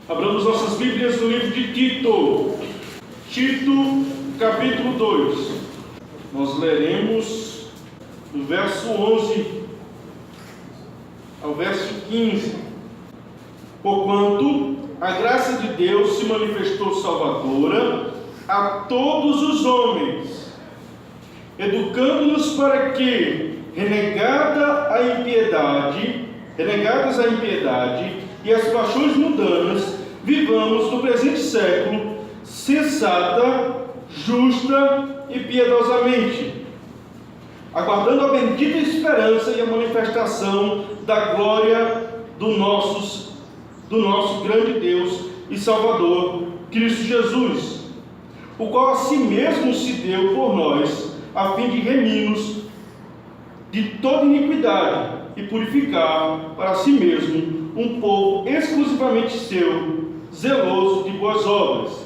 Abramos nossas Bíblias no livro de Tito. Tito, capítulo 2. Nós leremos do verso 11 ao verso 15. Porquanto a graça de Deus se manifestou salvadora a todos os homens, educando-nos para que, renegadas a impiedade e as paixões mundanas, vivamos no presente século sensata, justa e piedosamente, aguardando a bendita esperança e a manifestação da glória do nosso grande Deus e Salvador, Cristo Jesus, o qual a si mesmo se deu por nós, a fim de remir-nos de toda iniquidade e purificar para si mesmo um povo exclusivamente seu, zeloso de boas obras.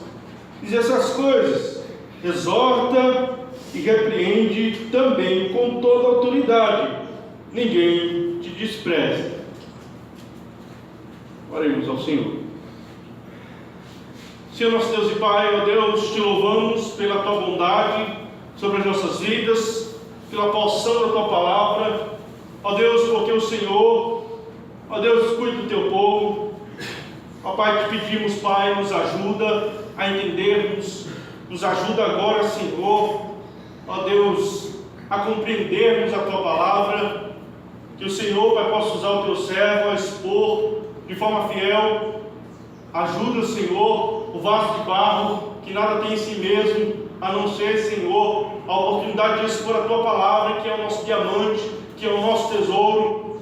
Diz essas coisas, exorta e repreende também com toda autoridade. Ninguém te despreze. Oremos ao Senhor. Senhor nosso Deus e Pai, ó Deus, te louvamos pela tua bondade sobre as nossas vidas, pela porção da tua palavra, ó Deus, porque o Senhor, ó Deus, cuida do teu povo. Ó Pai, te pedimos, Pai, nos ajuda a entendermos, nos ajuda agora, Senhor, ó Deus, a compreendermos a tua palavra, que o Senhor, Pai, possa usar o teu servo a expor de forma fiel. Ajuda, Senhor, o vaso de barro, que nada tem em si mesmo, a não ser, Senhor, a oportunidade de expor a tua palavra, que é o nosso diamante, que é o nosso tesouro,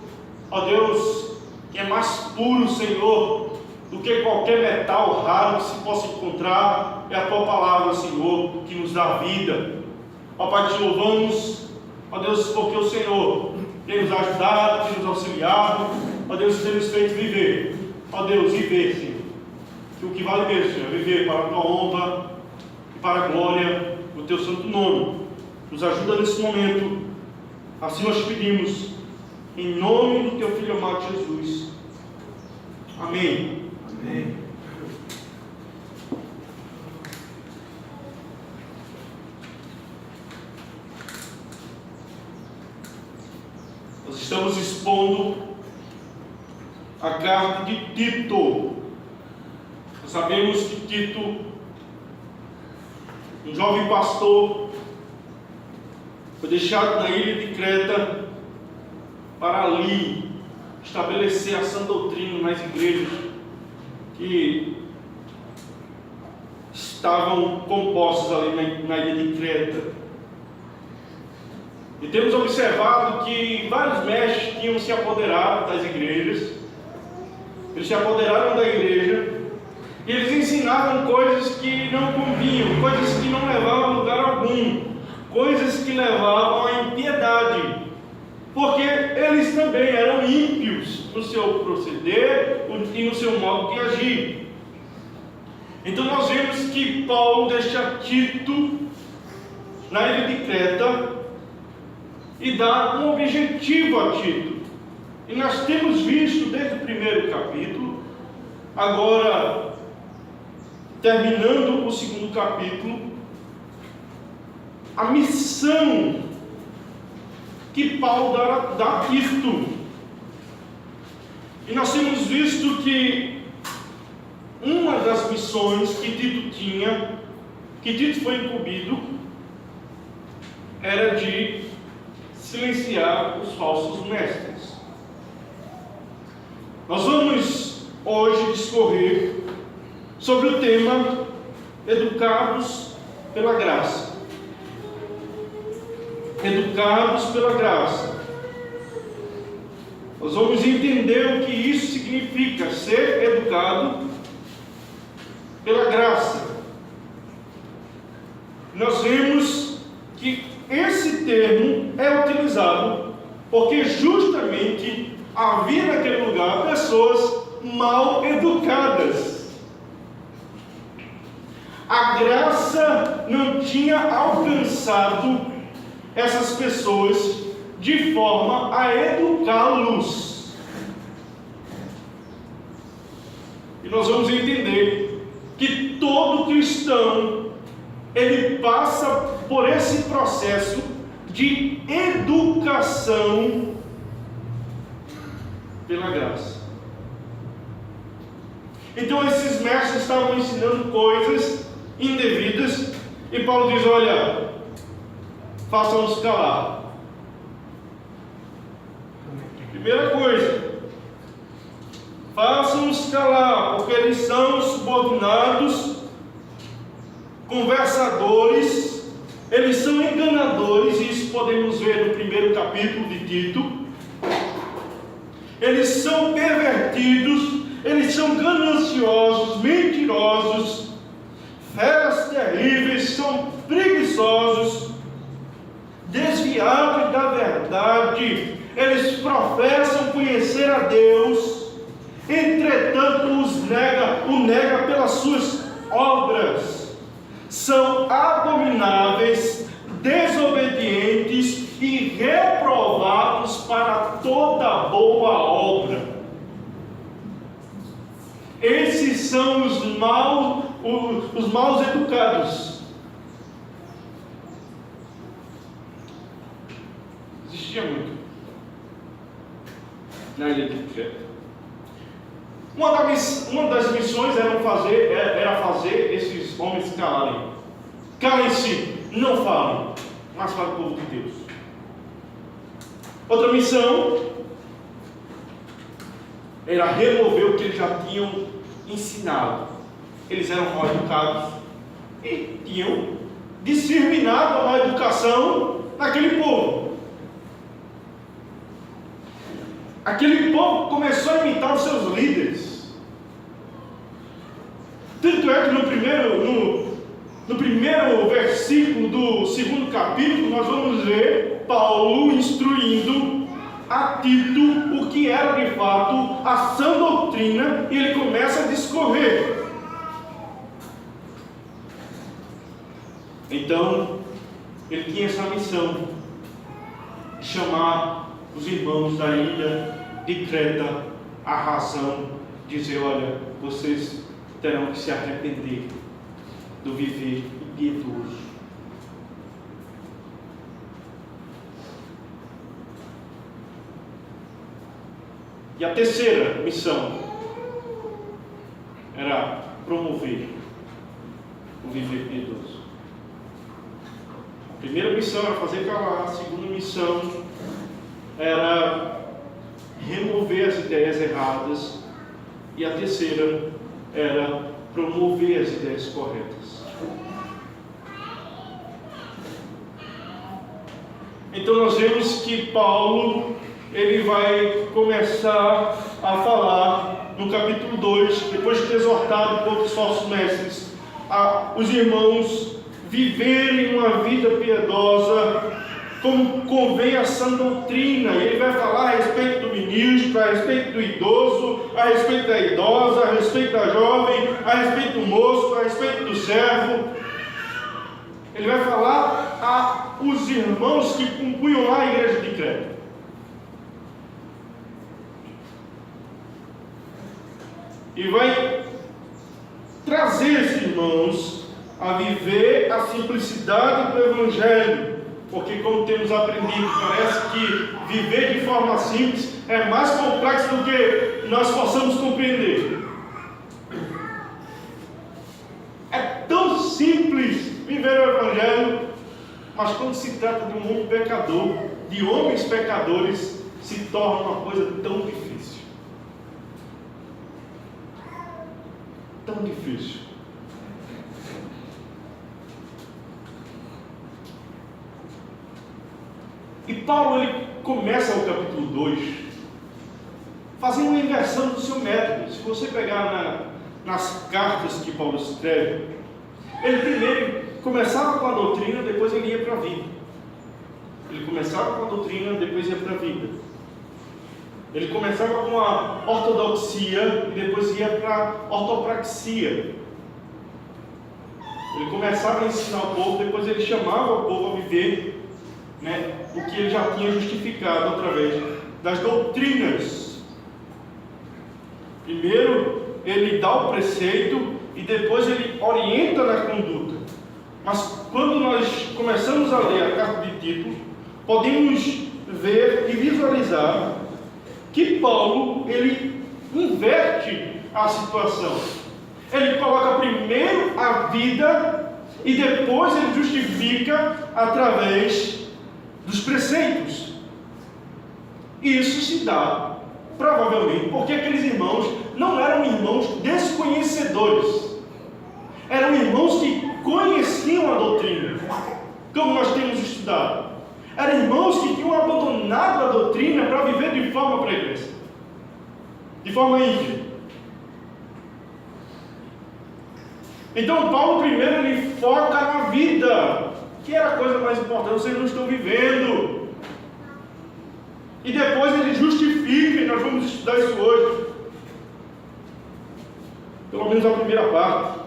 ó Deus, que é mais puro, Senhor, do que qualquer metal raro que se possa encontrar. É a tua palavra, Senhor, que nos dá vida. Ó Pai, te louvamos, ó Deus, porque o Senhor tem nos ajudado, tem nos auxiliado, ó Deus, tem nos feito viver, ó Deus, viver, Senhor, que o que vale mesmo, Senhor, é viver para a tua honra e para a glória do teu santo nome. Nos ajuda nesse momento, assim nós te pedimos, em nome do teu Filho amado Jesus. Amém. Amém. Nós estamos expondo a carta de Tito. Nós sabemos que Tito, um jovem pastor, foi deixado na ilha de Creta para ali estabelecer a sã doutrina nas igrejas que estavam compostas ali na ilha de Creta. E temos observado que vários mestres tinham se apoderado das igrejas. Eles se apoderaram da igreja e eles ensinavam coisas que não convinham, coisas que não levavam a lugar algum, coisas que levavam à impiedade, porque eles também eram ímpios no seu proceder e no seu modo de agir. Então nós vemos que Paulo deixa Tito na ilha de Creta e dá um objetivo a Tito. E nós temos visto desde o primeiro capítulo, agora terminando o segundo capítulo, a missão que Paulo dá a Tito. E nós temos visto que uma das missões que Tito tinha, que Tito foi incumbido, era de silenciar os falsos mestres. Nós vamos hoje discorrer sobre o tema educados pela graça. Educados pela graça. Nós vamos entender o que isso significa, ser educado pela graça. Nós vemos que esse termo é utilizado porque justamente havia naquele lugar pessoas mal educadas. A graça não tinha alcançado essas pessoas de forma a educá-los. E nós vamos entender que todo cristão, ele passa por esse processo de educação pela graça. Então esses mestres estavam ensinando coisas indevidas, e Paulo diz: olha, façam-nos calar. Primeira coisa, façam-nos calar, porque eles são subordinados, conversadores, eles são enganadores, e isso podemos ver no primeiro capítulo de Tito. Eles são pervertidos, eles são gananciosos, mentirosos, feras terríveis, são preguiçosos, desviados da verdade. Eles professam conhecer a Deus, entretanto o nega pelas suas obras. São abomináveis, desobedientes e reprovados para toda boa obra. Esses são os maus educados. Existia muito na ilha de Creta. Uma das missões era fazer esses homens calarem. Calem-se, não falem, mas para o povo de Deus. Outra missão era remover o que eles já tinham ensinado. Eles eram mal educados e tinham disseminado a má educação naquele povo. Aquele povo começou a imitar os seus líderes. Tanto é que no primeiro versículo do segundo capítulo, nós vamos ver Paulo instruindo a Tito o que era de fato a sã doutrina, e ele começa a discorrer. Então, ele tinha essa missão de chamar os irmãos da ilha de Creta à razão, dizer: olha, vocês terão que se arrepender do viver impiedoso. E a terceira missão era promover o viver piedoso. A primeira missão era fazer calar, a segunda missão era remover as ideias erradas, e a terceira era promover as ideias corretas. Então nós vemos que Paulo, ele vai começar a falar no capítulo 2, depois de ter exortado todos os falsos mestres, os irmãos viverem uma vida piedosa, como convém a sã doutrina. Ele vai falar a respeito do ministro, a respeito do idoso, a respeito da idosa, a respeito da jovem, a respeito do moço, a respeito do servo. Ele vai falar aos irmãos que compunham lá a igreja de Creta. E vai trazer esses irmãos a viver a simplicidade do Evangelho. Porque, como temos aprendido, parece que viver de forma simples é mais complexo do que nós possamos compreender. É tão simples viver o Evangelho, mas quando se trata de um mundo pecador, de homens pecadores, se torna uma coisa tão difícil. Tão difícil. E Paulo, ele começa o capítulo 2 fazendo uma inversão do seu método. Se você pegar nas cartas que Paulo escreve, ele primeiro começava com a doutrina, depois ele ia para a vida. Ele começava com a doutrina, depois ia para a vida. Ele começava com a ortodoxia e depois ia para a ortopraxia. Ele começava a ensinar o povo, depois ele chamava o povo a viver o que ele já tinha justificado através das doutrinas. Primeiro ele dá o preceito e depois ele orienta na conduta. Mas quando nós começamos a ler a carta de Tito, podemos ver e visualizar que Paulo, ele inverte a situação. Ele coloca primeiro a vida e depois ele justifica através dos preceitos. Isso se dá, provavelmente, porque aqueles irmãos não eram irmãos desconhecedores. Eram irmãos que conheciam a doutrina, como nós temos estudado. Eram irmãos que tinham abandonado a doutrina para viver de forma pregressa, de forma ímpia. Então Paulo primeiro ele foca na vida, que era a coisa mais importante. Vocês não estão vivendo. E depois ele justifica, e nós vamos estudar isso hoje, pelo menos a primeira parte.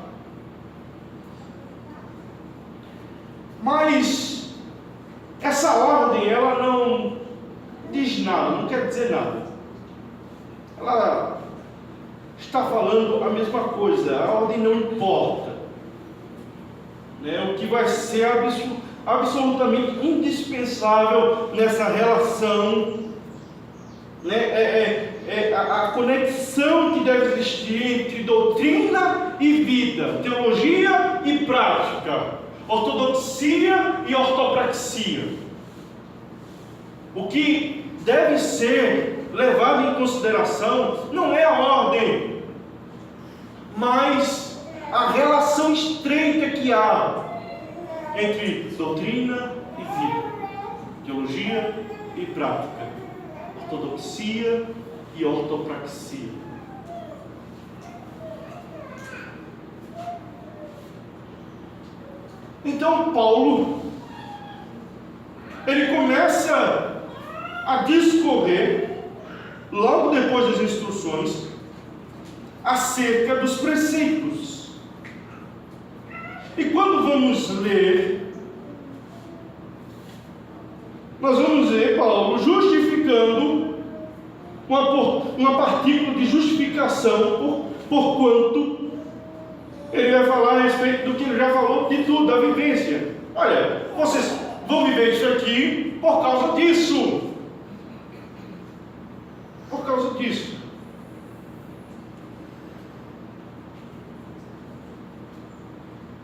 Mas essa ordem, ela não diz nada, não quer dizer nada. Ela está falando a mesma coisa. A ordem não importa, né? O que vai ser absolutamente indispensável nessa relação, né? A conexão que deve existir entre doutrina e vida, teologia e prática, ortodoxia e ortopraxia. O que deve ser levado em consideração não é a ordem, mas a relação estreita que há entre doutrina e vida, teologia e prática, ortodoxia e ortopraxia. Então Paulo, ele começa a discorrer, logo depois das instruções, acerca dos preceitos. E quando vamos ler, nós vamos ver Paulo justificando uma partícula de justificação, porquanto ele vai falar a respeito do que ele já falou de tudo, da vivência. Olha, vocês vão viver isso aqui por causa disso. Por causa disso.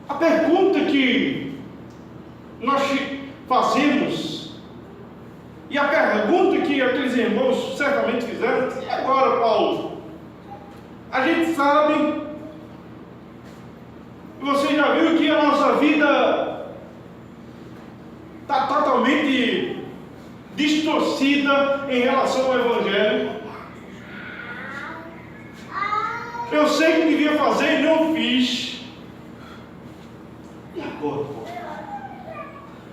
A pergunta que nós fazemos, e a pergunta que aqueles irmãos certamente fizeram: e agora, Paulo? A gente sabe, você já viu que a nossa vida está totalmente distorcida em relação ao Evangelho. Eu sei que devia fazer e não fiz. E agora?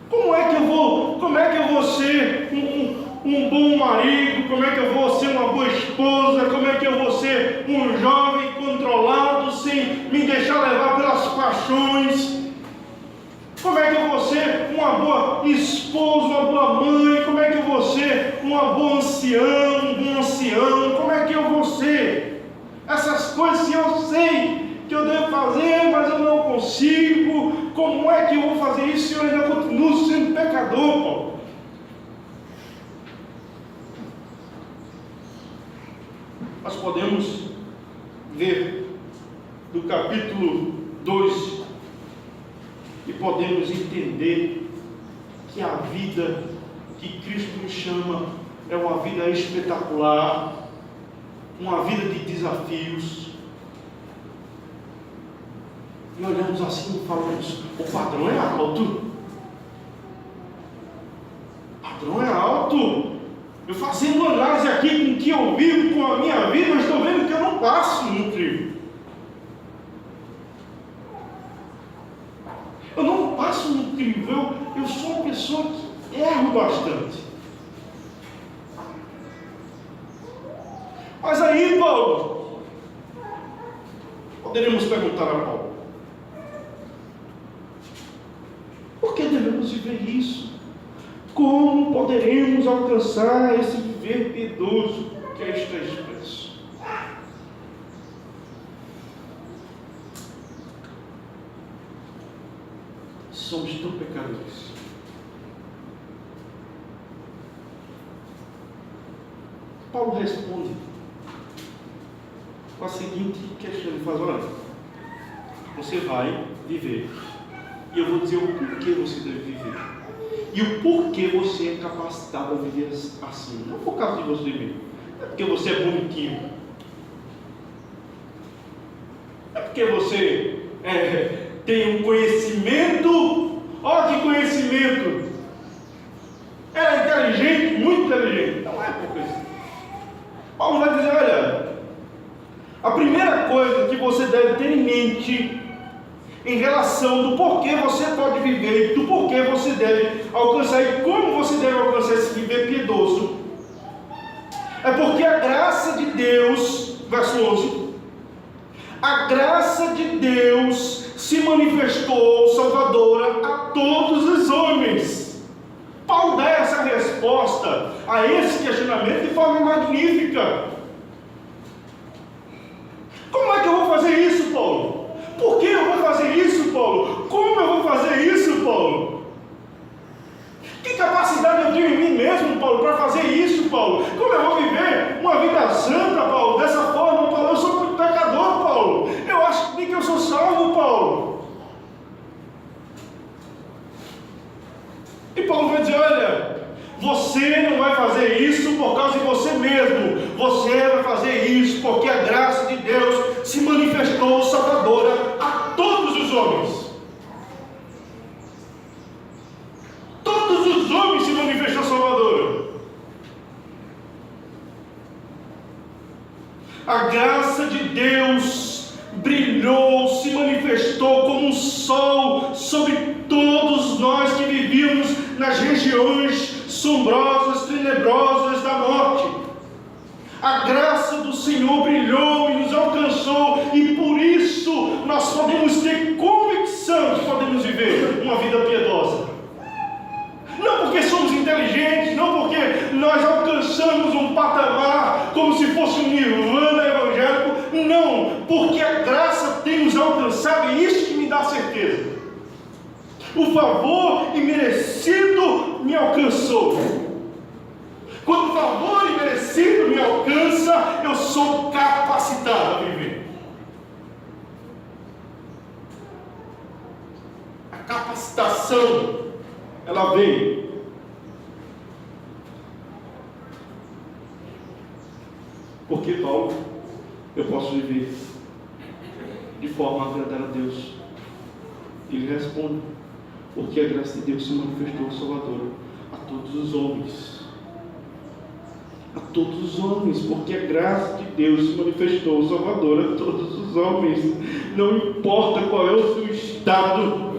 Como é que eu vou ser um bom marido? Como é que eu vou ser uma boa esposa? Como é que eu vou ser um jovem controlado sem me deixar levar pelas paixões? Como é que eu vou ser uma boa esposa, uma boa mãe? Como é que eu vou ser uma boa anciã, um bom ancião? Como é que eu vou ser? Essas coisas que eu sei que eu devo fazer, mas eu não consigo. Como é que eu vou fazer isso se eu ainda continuo sendo pecador, Paulo? Nós podemos ver do capítulo 2 e podemos entender que a vida que Cristo nos chama é uma vida espetacular, uma vida de desafios. E olhamos assim e falamos: o padrão é alto. O padrão é alto. Eu fazendo análise aqui com o que eu vivo, com a minha vida, eu estou vendo que eu não passo no crivo. Eu não passo no crivo. Eu sou uma pessoa que erro bastante. Mas aí, Paulo, poderemos perguntar a Paulo: por que devemos viver isso? Como poderemos alcançar esse viver piedoso que aí está expresso? somos tão pecadores. Paulo responde com a seguinte questão: ele faz: olha, você vai viver, e eu vou dizer o porquê você deve viver, e o porquê você é capacitado a viver assim. Não por causa de você mesmo, não é porque você é bonitinho, não é porque você tem um conhecimento. Olha que conhecimento! Ela é inteligente, muito inteligente. Não é por isso. Paulo vai dizer: olha, a primeira coisa que você deve ter em mente em relação do porquê você pode viver e do porquê você deve alcançar e como você deve alcançar esse viver piedoso, é porque a graça de Deus, verso 11, a graça de Deus se manifestou salvadora a todos os homens. Paulo dá essa resposta a esse questionamento de forma magnífica. Como é que eu vou fazer isso, Paulo? Por que eu vou fazer isso, Paulo? Como eu vou fazer isso, Paulo? Que capacidade eu tenho em mim mesmo, Paulo, para fazer isso, Paulo? Como eu vou viver uma vida santa, Paulo, dessa forma, Paulo? Eu sou muito pecador, Paulo. Eu acho nem que eu sou salvo, Paulo. E Paulo vai dizer: olha, você não vai fazer isso por causa de você mesmo. Você vai fazer isso porque a graça de Deus se manifestou salvadora a todos os homens. Todos os homens se manifestou salvadora. A graça de Deus brilhou, se manifestou como um sol sobre todos nós que vivíamos nas regiões sombrosas, tenebrosas da morte. A graça do Senhor brilhou e nos alcançou, e por isso nós podemos ter convicção de podemos viver uma vida piedosa. Não porque somos inteligentes, não porque nós alcançamos um patamar como se fosse um nirvana evangélico, não, porque a graça tem nos alcançado, e isso que me dá certeza. O favor imerecido me alcançou. Quando o favor imerecido me alcança, eu sou capacitado a viver. A capacitação, ela veio. Porque, Paulo, eu posso viver de forma a agradar a Deus. Ele responde: porque a graça de Deus se manifestou salvadora a todos os homens. A todos os homens, porque a graça de Deus se manifestou salvadora a todos os homens. Não importa qual é o seu estado,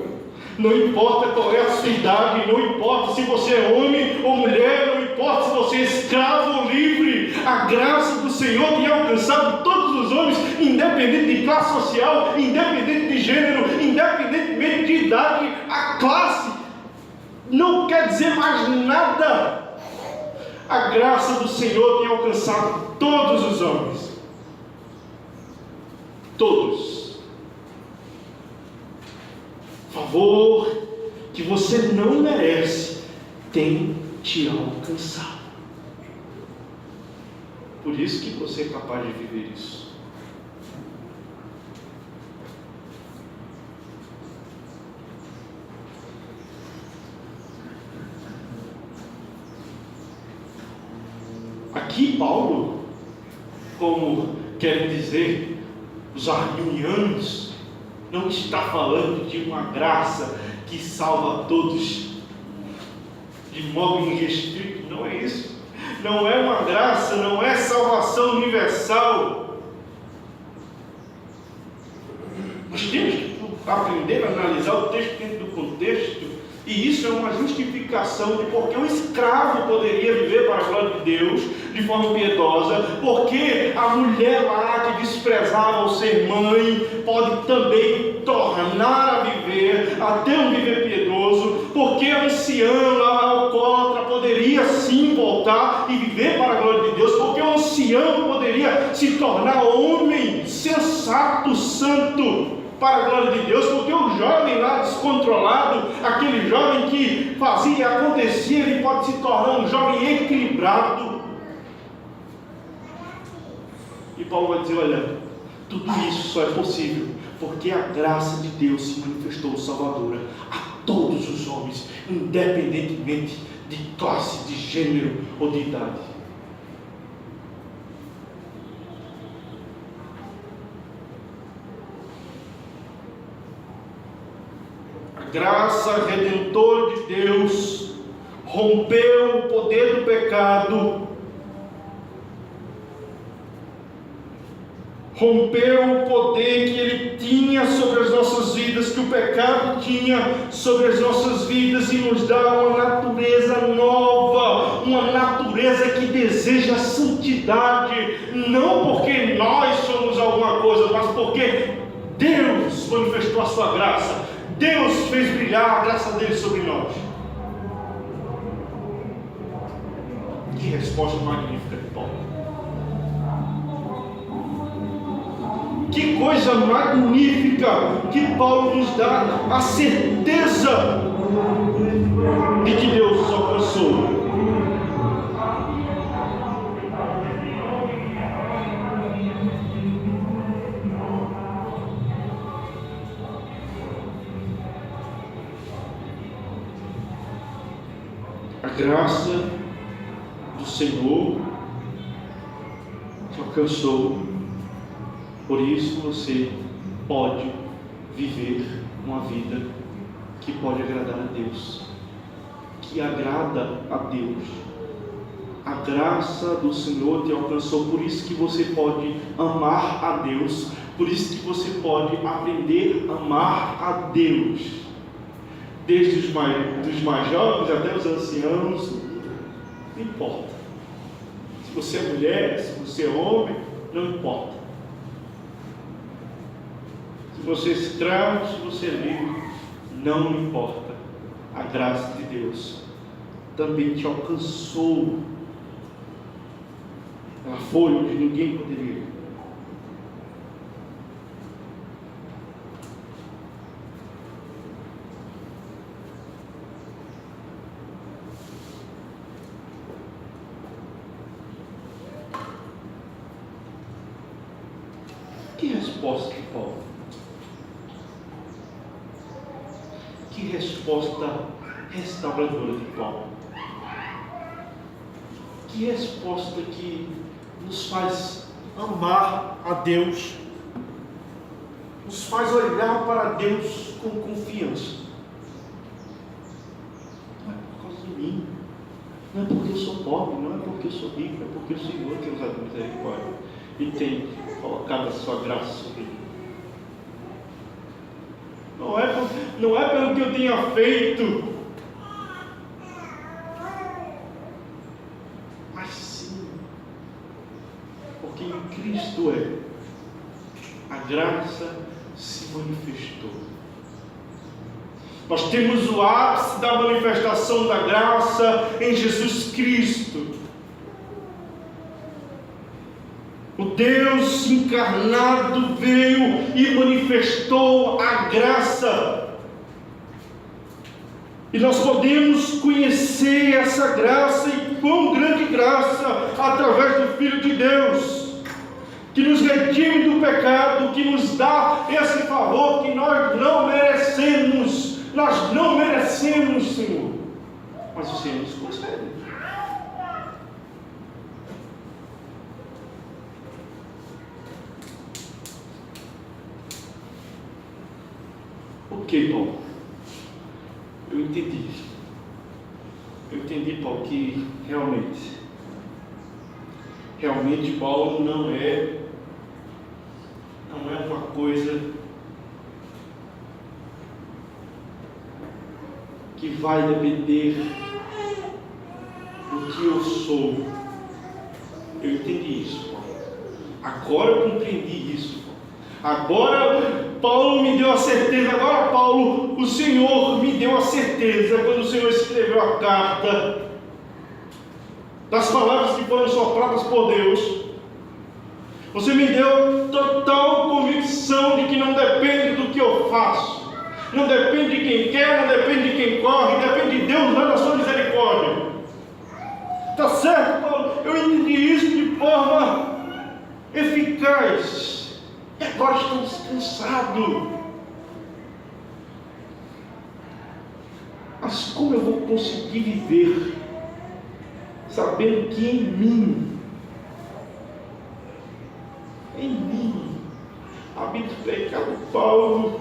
não importa qual é a sua idade, não importa se você é homem ou mulher, não importa se você é escravo ou livre, a graça do Senhor tem alcançado todos os homens, independente de classe social, independente de gênero, independentemente de idade. A classe não quer dizer mais nada. A graça do Senhor tem alcançado todos os homens. Todos. Favor que você não merece tem te alcançado. Por isso que você é capaz de viver isso. Aqui Paulo, como querem dizer os arminianos, não está falando de uma graça que salva a todos de modo irrestrito. Não é isso. Não é uma graça, não é salvação universal. Nós temos que aprender a analisar o texto dentro do contexto. E isso é uma justificação de porque o escravo poderia viver para a glória de Deus de forma piedosa, porque a mulher lá que desprezava o ser mãe pode também tornar a viver, a ter um viver piedoso, porque a anciã lá alcoólatra poderia sim voltar e viver para a glória de Deus, porque o ancião poderia se tornar homem sensato, santo, para a glória de Deus, porque o jovem lá descontrolado, aquele jovem que fazia e acontecia, ele pode se tornar um jovem equilibrado. E Paulo vai dizer, olha, tudo isso só é possível porque a graça de Deus se manifestou salvadora a todos os homens, independentemente de classe, de gênero ou de idade. A graça redentora de Deus rompeu o poder do pecado, rompeu o poder que ele tinha sobre as nossas vidas, que o pecado tinha sobre as nossas vidas, e nos dá uma natureza nova, uma natureza que deseja santidade, não porque nós somos alguma coisa, mas porque Deus manifestou a sua graça, Deus fez brilhar a graça dele sobre nós. Que resposta magnífica de Paulo! Que coisa magnífica que Paulo nos dá a certeza de que Deus nos alcançou. A graça do Senhor te alcançou. Por isso você pode viver uma vida que pode agradar a Deus, que agrada a Deus. A graça do Senhor te alcançou, por isso que você pode amar a Deus, por isso que você pode aprender a amar a Deus. Desde os mais jovens até os anciãos, não importa. Se você é mulher, se você é homem, não importa. Se você é escravo, se você é livre, não importa. A graça de Deus também te alcançou. Ela foi onde ninguém poderia ir. Que resposta de Paulo? Que resposta restauradora de Paulo? Que resposta que nos faz amar a Deus, nos faz olhar para Deus com confiança. Não é por causa de mim, não é porque eu sou pobre, não é porque eu sou rico, é porque o Senhor tem usado misericórdia e tem colocado a sua graça sobre mim. Não é pelo que eu tenha feito, mas sim porque em Cristo a graça se manifestou. Nós temos o ápice da manifestação da graça em Jesus Cristo. O Deus encarnado veio e manifestou a graça. E nós podemos conhecer essa graça, e quão grande graça, através do Filho de Deus, que nos redime do pecado, que nos dá esse favor que nós não merecemos. Nós não merecemos, Senhor, mas o Senhor nos concede. Ok, Paulo, eu entendi, Paulo, que realmente Paulo não é uma coisa que vai depender do que eu sou. Eu entendi isso, Paulo. Agora eu compreendi isso, Paulo. Agora Paulo me deu a certeza, o Senhor me deu a certeza, quando o Senhor escreveu a carta, das palavras que foram sopradas por Deus, você me deu total convicção de que não depende do que faço. Não depende de quem quer, não depende de quem corre, depende de Deus lá na sua misericórdia. Está certo, Paulo? Eu entendi isso de forma eficaz. E agora estou descansado. Mas como eu vou conseguir viver sabendo que em mim habita o pecado? Paulo,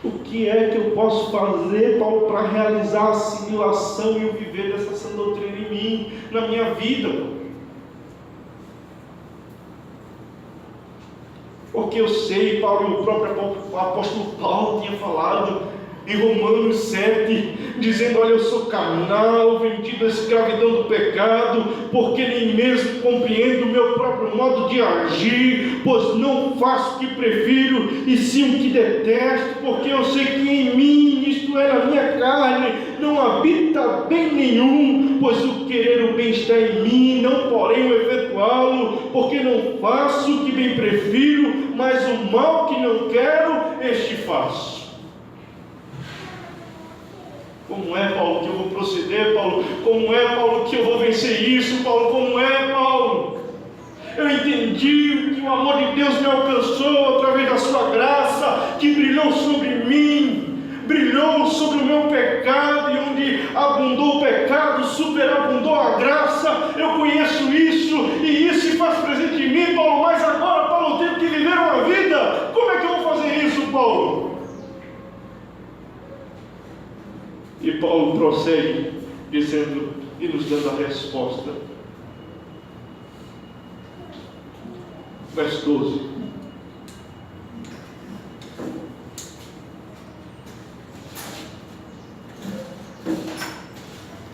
o que é que eu posso fazer, Paulo, para realizar a assimilação e o viver dessa sã doutrina em mim, na minha vida? Porque eu sei, Paulo, e o próprio apóstolo Paulo tinha falado em Romanos 7, dizendo: olha, eu sou carnal, vendido à escravidão do pecado, porque nem mesmo compreendo o meu próprio modo de agir, pois não faço o que prefiro, e sim o que detesto, porque eu sei que em mim, isto é, na minha carne, não habita bem nenhum, pois o querer o bem está em mim, não porém o efetuá-lo, porque não faço o que bem prefiro, mas o mal que não quero, este faço. Como é, Paulo, que eu vou proceder, Paulo? Como é, Paulo, que eu vou vencer isso, Paulo? Como é, Paulo? Eu entendi que o amor de Deus me alcançou através da sua graça, que brilhou sobre mim, brilhou sobre o meu pecado, e onde abundou o pecado, superabundou a graça. Eu conheço isso, e isso se faz presente em mim, Paulo. Mas agora, Paulo, eu tenho que viver uma vida. Como é que eu vou fazer isso, Paulo? E Paulo prossegue dizendo e nos dando a resposta. Verso 12.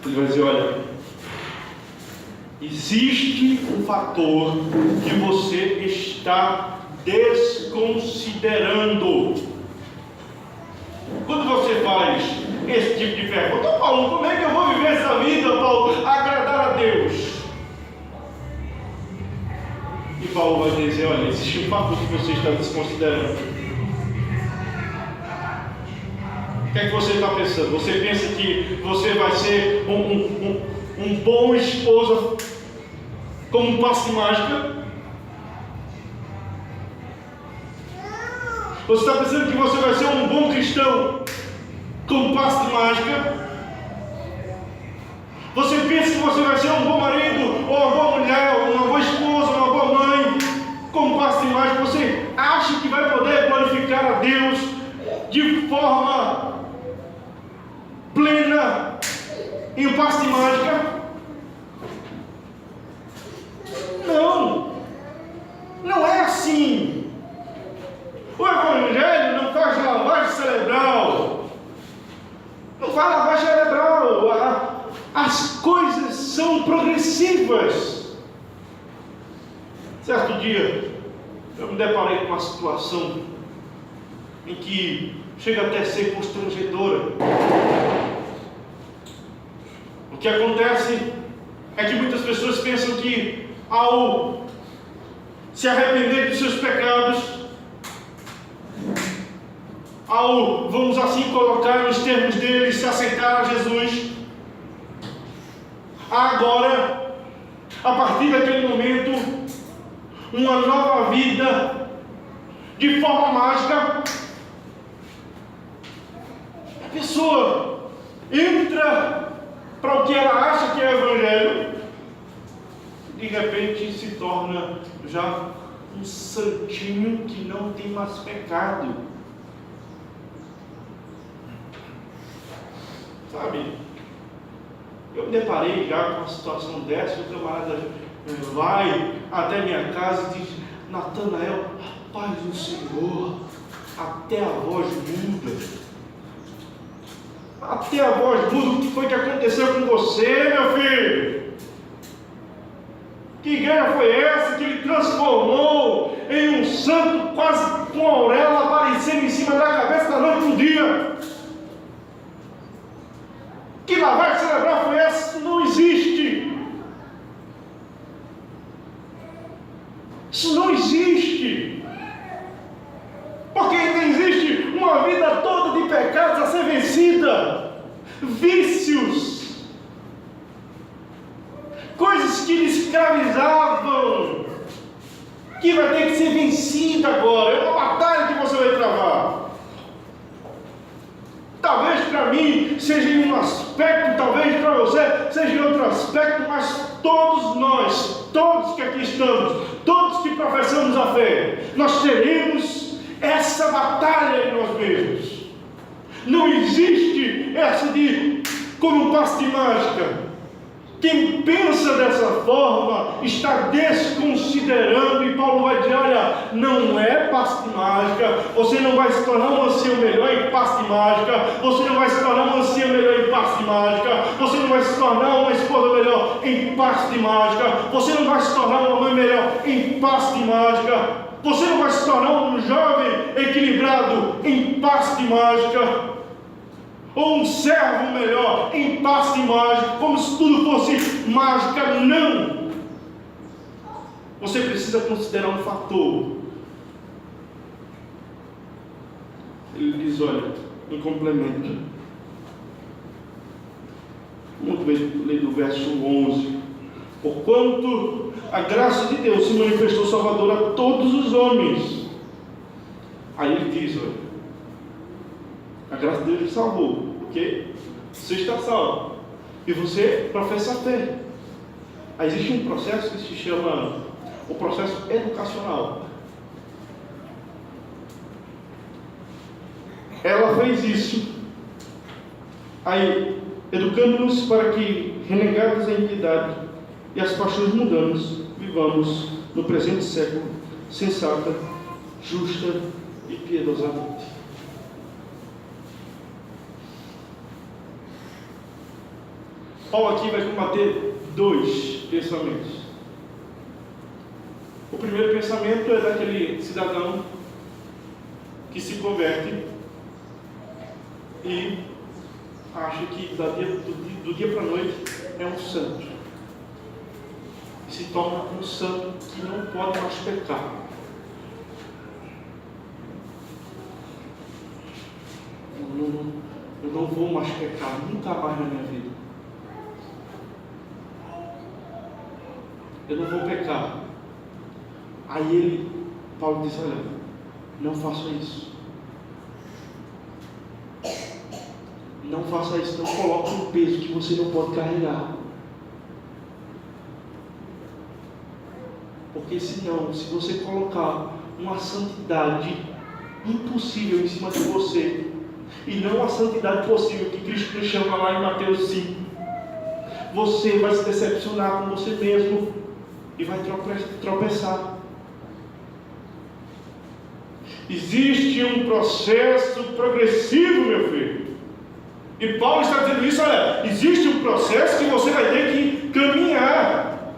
Ele vai dizer: olha, existe um fator que você está desconsiderando. Quando você faz esse tipo de pergunta: Paulo, como é que eu vou viver essa vida, Paulo, agradar a Deus? E Paulo vai dizer: olha, existe um fator que você está desconsiderando. O que é que você está pensando? Você pensa que você vai ser um bom esposo como um passe de mágica? Você está pensando que você vai ser um bom cristão como passe de mágica? Você pensa que você vai ser um bom marido, ou uma boa mulher, ou uma boa esposa, uma boa mãe, como passe de mágica? Você acha que vai poder glorificar a Deus de forma plena em um passe de mágica? Não é assim. O Evangelho não faz lavagem cerebral. Não faz lavagem cerebral. As coisas são progressivas. Certo dia, eu me deparei com uma situação em que chega até a ser constrangedora. O que acontece é que muitas pessoas pensam que, ao se arrepender dos seus pecados, ao, vamos assim colocar nos termos deles, se aceitar a Jesus, agora, a partir daquele momento, uma nova vida, de forma mágica, a pessoa entra para o que ela acha que é Evangelho, de repente se torna já um santinho que não tem mais pecado. Sabe, eu me deparei já com uma situação dessa. O camarada vai até minha casa e diz: Natanael, a paz do Senhor. Até a voz muda. Até a voz muda. O que foi que aconteceu com você, meu filho? Que igreja foi essa que ele transformou em um santo, quase com a auréola aparecendo em cima da cabeça da noite do dia? Que lavagem cerebral foi essa? Isso não existe. Isso não existe. Porque ainda existe pecados a ser vencida, vícios, coisas que lhe escravizavam, que vai ter que ser vencida agora. É uma batalha que você vai travar. Talvez para mim seja em um aspecto, talvez para você seja em outro aspecto, mas todos nós, todos que aqui estamos, todos que professamos a fé, nós teremos essa batalha em nós mesmos. Não existe essa de como um passe de mágica. Quem pensa dessa forma está desconsiderando, e Paulo vai dizer: olha, não é passe de mágica, você não vai se tornar um ancião melhor em passe de mágica, você não vai se tornar um ancião melhor em passe de mágica, você não vai se tornar uma esposa melhor em passe de mágica, você não vai se tornar uma mãe melhor em passe de mágica, você não vai se tornar um jovem equilibrado em passe de mágica, ou um servo melhor em passe de mágica, como se tudo fosse mágica. Não! Você precisa considerar um fator. Ele diz, olha, em complemento, vamos ler do verso 11: porquanto a graça de Deus se manifestou salvadora a todos os homens. Aí ele diz, olha, a graça de Deus te salvou, porque você está salvo e você professa a fé. Aí existe um processo que se chama o processo educacional. Ela fez isso, aí educando-nos para que, renegados a iniquidade e as paixões mundanas, vivamos no presente século sensata, justa e piedosamente. Paulo aqui vai combater dois pensamentos. O primeiro pensamento é daquele cidadão que se converte e acha que do dia para a noite é um santo. Se torna um santo que não pode mais pecar. Eu não vou mais pecar, nunca mais na minha vida. Eu não vou pecar. Aí Paulo diz, olha, não faça isso. Não faça isso, não coloque um peso que você não pode carregar. Porque senão, se você colocar uma santidade impossível em cima de você, e não a santidade possível que Cristo nos chama lá em Mateus 5, você vai se decepcionar com você mesmo e vai tropeçar. Existe um processo progressivo, meu filho. E Paulo está dizendo isso, olha, existe um processo que você vai ter que caminhar.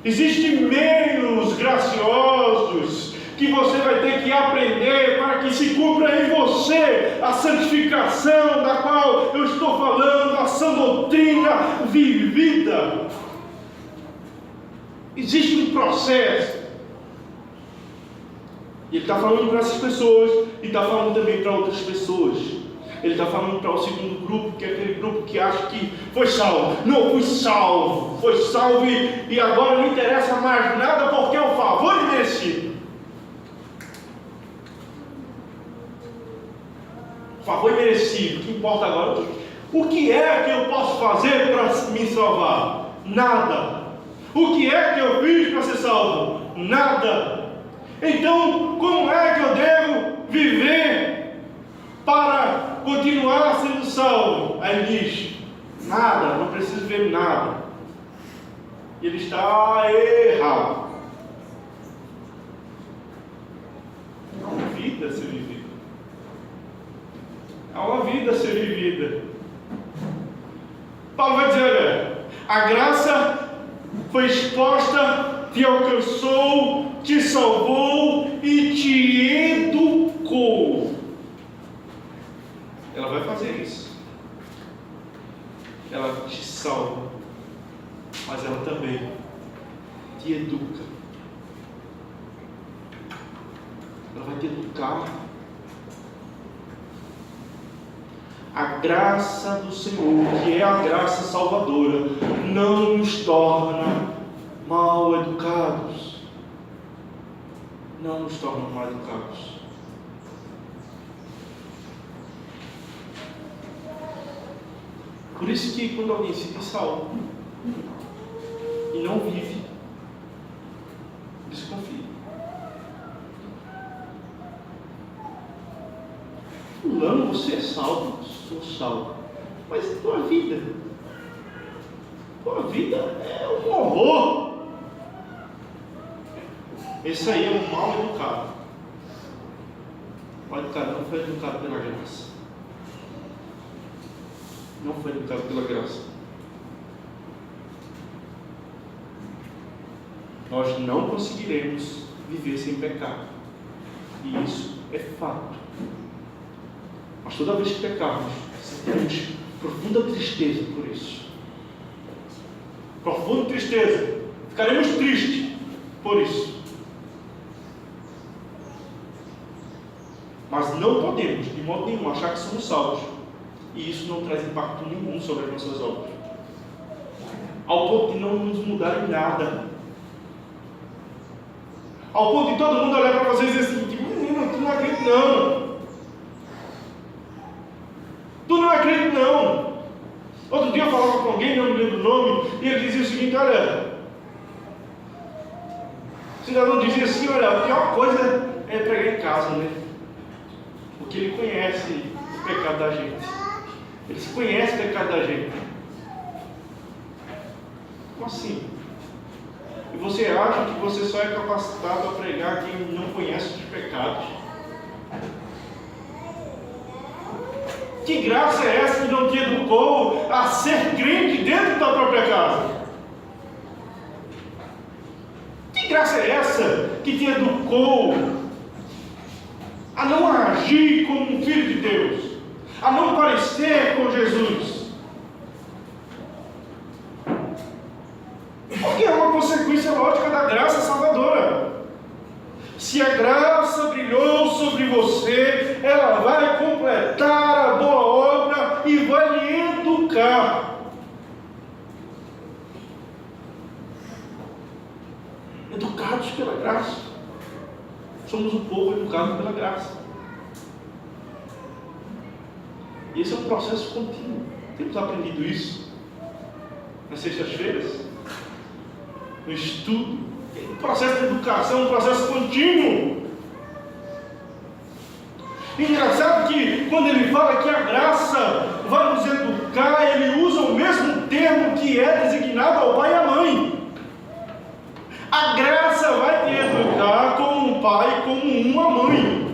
Existem meios graciosos que você vai ter que aprender para que se cumpra em você a santificação da qual eu estou falando, a sã doutrina vivida. Existe um processo. E ele está falando para essas pessoas e está falando também para outras pessoas. Ele está falando para o segundo grupo, que é aquele grupo que acha que foi salvo. Não, fui salvo e agora não interessa mais nada porque é um favor imerecido. Favor imerecido, o que importa agora? O que é que eu posso fazer para me salvar? Nada. O que é que eu fiz para ser salvo? Nada. Então, como é que eu devo viver para continuar sendo salvo? Aí ele diz, nada, não preciso ver nada. E ele está errado. É uma vida a ser vivida. É uma vida a ser vivida. Paulo vai dizer, olha, a graça foi exposta, te alcançou, te salvou e te educou. Ela vai fazer isso. Ela te salva, mas ela também te educa. ela vai te educar. A graça do Senhor, que é a graça salvadora, não nos torna mal educados. Não nos torna mal educados. Por isso que quando alguém se diz salvo e não vive, desconfie. Fulano, você é salvo? Sou salvo. Mas a tua vida é um horror. Esse aí é um mal educado. O mal educado não foi educado pela graça. Não foi educado pela graça. Nós não conseguiremos viver sem pecado. E isso é fato. Mas toda vez que pecarmos, sentiremos profunda tristeza por isso. Profunda tristeza. Ficaremos tristes por isso. Mas não podemos, de modo nenhum, achar que somos salvos. E isso não traz impacto nenhum sobre as nossas obras. Ao ponto de não nos mudar em nada. Ao ponto de todo mundo olhar para vocês e dizer assim: menino, tu não acredita não. Tu não acredita não. Outro dia eu falava com alguém, não me lembro o nome, e ele dizia o seguinte: olha, o cidadão dizia assim: olha, a pior coisa é pregar em casa, né? Porque ele conhece o pecado da gente. Eles conhecem o pecado da gente. Como assim? E você acha que você só é capacitado a pregar quem não conhece os pecados? Que graça é essa que não te educou a ser crente dentro da própria casa? Que graça é essa que te educou a não agir como um filho de Deus? A não parecer com Jesus? Porque é uma consequência lógica da graça salvadora. Se a graça brilhou sobre você, ela vai completar a boa obra e vai lhe educar. Educados pela graça. Somos um povo educado pela graça. E esse é um processo contínuo. Temos aprendido isso nas sextas-feiras, no estudo. O processo de educação é um processo contínuo. Engraçado que quando ele fala que a graça vai nos educar, ele usa o mesmo termo que é designado ao pai e à mãe. A graça vai te educar como um pai, como uma mãe.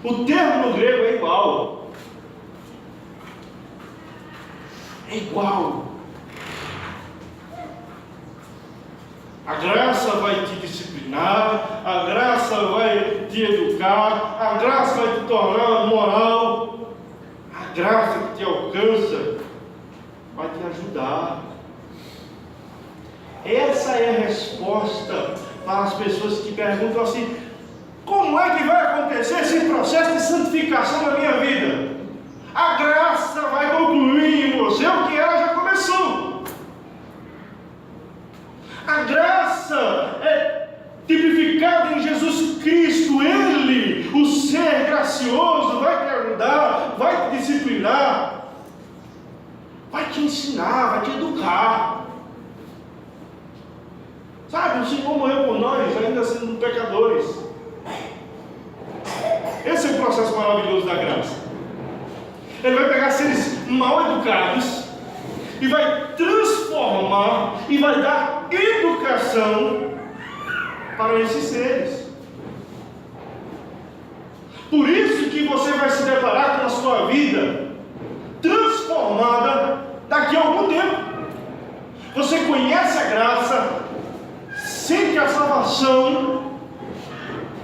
O termo no grego é igual. É igual. A graça vai te disciplinar, a graça vai te educar, a graça vai te tornar moral, a graça que te alcança vai te ajudar. Essa é a resposta para as pessoas que perguntam assim: como é que vai acontecer esse processo de santificação na minha vida? A graça vai concluir em você o que ela já começou. A graça é tipificada em Jesus Cristo. Ele, o ser gracioso, vai te ajudar, vai te disciplinar, vai te ensinar, vai te educar. Sabe, o Senhor morreu por nós, ainda sendo pecadores. Esse é o processo maravilhoso da graça. Ele vai pegar seres mal educados e vai transformar e vai dar educação para esses seres. Por isso que você vai se deparar com a sua vida transformada daqui a algum tempo. Você conhece a graça, sente a salvação,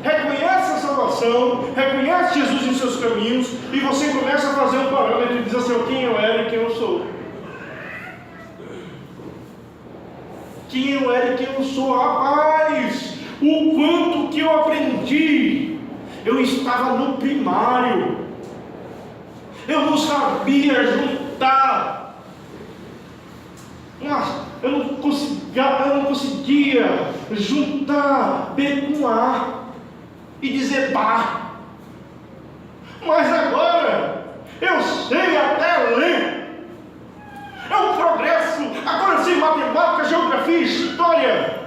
reconhece a salvação, reconhece Jesus em seus caminhos, e você começa a fazer um parâmetro e diz assim: quem eu era e quem eu sou. Quem eu era e quem eu sou. Rapaz, eu estava no primário, eu não sabia juntar, eu não conseguia juntar B com A e dizer bar. Mas agora eu sei até ler. É um progresso. Agora eu sei matemática, geografia, história.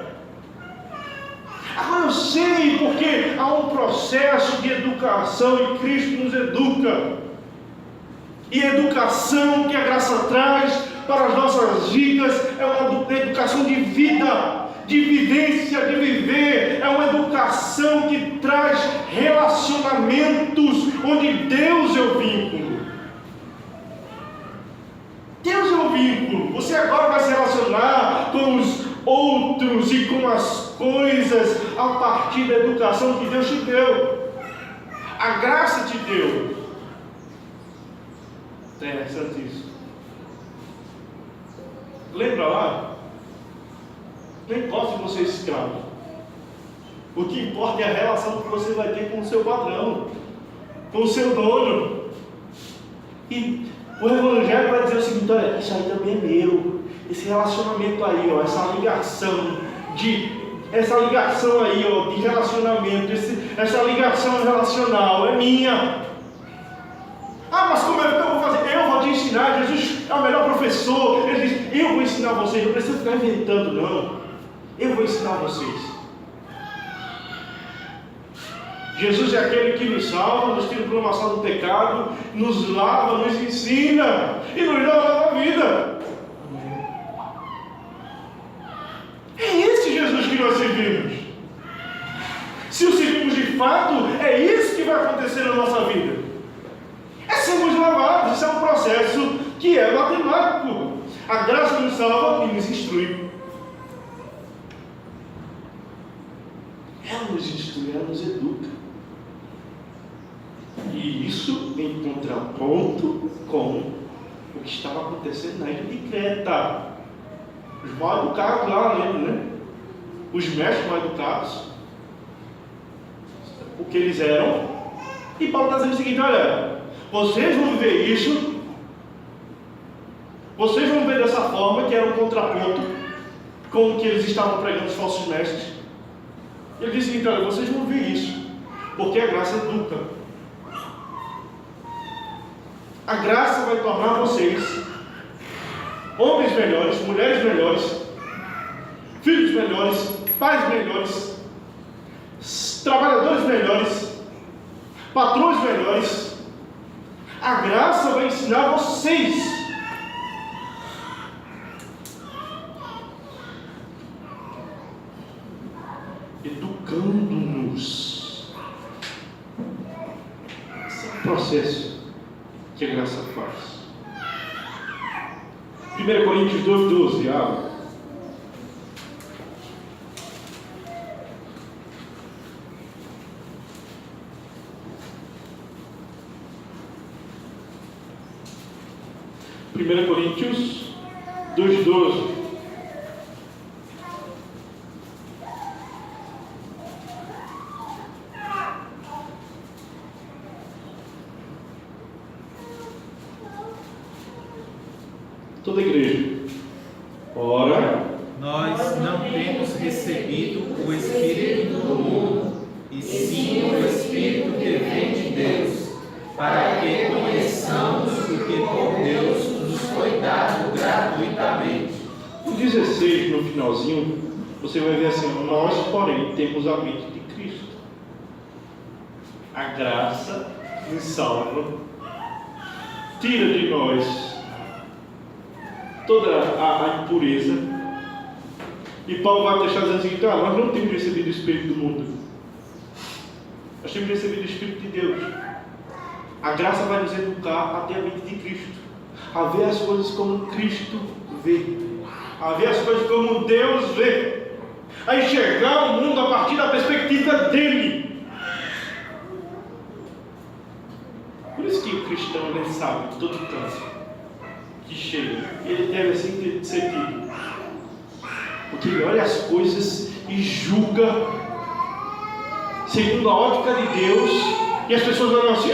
Agora eu sei porque há um processo de educação e Cristo nos educa. E a educação que a graça traz para as nossas vidas é uma educação de vida, de vivência, de viver. É uma educação que traz relacionamentos onde Deus é o vínculo. Deus é o vínculo. Você agora vai se relacionar com os outros e com as coisas a partir da educação que Deus te deu. A graça te deu. Interessante isso. Lembra lá? Não importa se você é escravo. O que importa é a relação que você vai ter com o seu patrão, com o seu dono. E o Evangelho vai dizer o seguinte: olha, isso aí também é meu. Esse relacionamento aí, ó, essa ligação aí, ó, de relacionamento, essa ligação relacional é minha. Ah, mas como é que eu vou fazer? Eu vou te ensinar. Jesus é o melhor professor. Ele diz: eu vou ensinar vocês. Não precisa ficar inventando, não. Eu vou ensinar vocês. Jesus é aquele que nos salva, nos tira do lamaçal do pecado, nos lava, nos ensina e nos dá uma nova vida. É esse Jesus que nós servimos. Se o servimos de fato, é isso que vai acontecer na nossa vida. É sermos lavados. Isso é um processo que é matemático. A graça nos salva e nos instrui. Ela nos instrui, ela nos educa. E isso em contraponto com o que estava acontecendo na ilha de Creta. Os mal educados lá, lembra, né? Os mestres mal educados. O que eles eram. E Paulo está dizendo o seguinte: olha, vocês vão ver isso. Vocês vão ver dessa forma, que era um contraponto com o que eles estavam pregando, os falsos mestres. Ele disse o seguinte: olha, vocês vão ver isso, porque a graça educa. A graça vai tornar vocês homens melhores, mulheres melhores, filhos melhores, pais melhores, trabalhadores melhores, patrões melhores. A graça vai ensinar vocês. Educando-nos. Esse é o processo que a graça faz. 1 Coríntios 2,12, abre. Primeira Coríntios 2,12. Toda a igreja. Ora, nós não temos recebido o Espírito do mundo, e sim o Espírito que vem de Deus, para que conheçamos o que por Deus nos foi dado gratuitamente. No 16, no finalzinho, você vai ver assim: nós, porém, temos a mente de Cristo. A graça nos salva, tira de nós toda a impureza. E Paulo vai deixar dizendo assim: nós não temos recebido o Espírito do mundo, nós temos recebido o Espírito de Deus. A graça vai nos educar a ter a mente de Cristo, a ver as coisas como Cristo vê, a ver as coisas como Deus vê, a enxergar o mundo a partir da perspectiva dele. Por isso que o cristão, ele sabe todo canto que chega, ele deve assim ser tido, porque ele olha as coisas e julga segundo a ótica de Deus, e as pessoas olham assim: